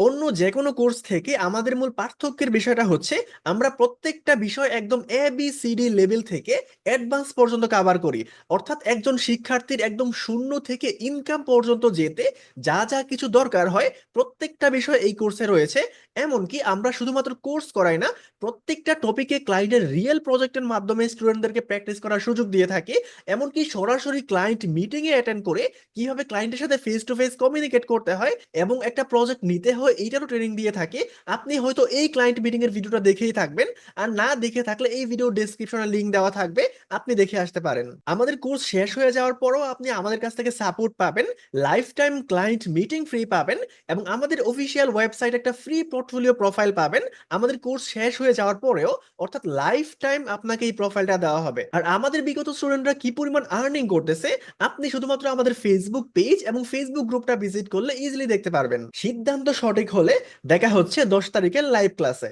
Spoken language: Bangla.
অন্য যেকোনো কোর্স থেকে আমাদের মূল পার্থক্যের বিষয়টা হচ্ছে আমরা প্রত্যেকটা বিষয় একদম ABCD লেভেল থেকে অ্যাডভান্স পর্যন্ত কভার করি। অর্থাৎ একজন শিক্ষার্থীর একদম শূন্য থেকে ইনকাম পর্যন্ত যেতে যা যা কিছু দরকার হয় প্রত্যেকটা বিষয় এই কোর্সে রয়েছে। এমনকি আমরা শুধুমাত্র কোর্স করাই না, প্রত্যেকটা টপিকে ক্লায়েন্টের রিয়েল প্রজেক্টের মাধ্যমে স্টুডেন্টদেরকে প্র্যাকটিস করার সুযোগ দিয়ে থাকি। এমনকি সরাসরি ক্লায়েন্ট মিটিংয়ে অ্যাটেন্ড করে কিভাবে ক্লায়েন্টের সাথে ফেস টু ফেস কমিউনিকেট করতে হয় এবং একটা প্রজেক্ট নিতে হয় এইটারও ট্রেনিং দিয়ে থাকি। আপনি হয়তো এই ক্লায়েন্ট মিটিং এর ভিডিওটা দেখেই থাকবেন, আর না দেখে থাকলে এই ভিডিও ডেসক্রিপশনে লিংক দেওয়া থাকবে, আপনি দেখে আসতে পারেন। আমাদের কোর্স শেষ হয়ে যাওয়ার পরও আপনি আমাদের কাছ থেকে সাপোর্ট পাবেন, life time client meeting free পাবেন এবং আমাদের অফিসিয়াল ওয়েবসাইট একটা ফ্রি পোর্টফোলিও প্রোফাইল পাবেন আমাদের কোর্স শেষ হয়ে যাওয়ার পরেও। অর্থাৎ লাইফ টাইম আপনাকে এই প্রোফাইলটা দেওয়া হবে। আর আমাদের বিগত স্টুডেন্টরা কি পরিমাণ আর্নিং করতেছে আপনি শুধুমাত্র আমাদের ফেসবুক পেজ এবং ফেসবুক গ্রুপটা ভিজিট করলে ইজিলি দেখতে পারবেন। সিদ্ধান্ত সঠিক হলে দেখা হচ্ছে 10 তারিখের লাইভ ক্লাসে।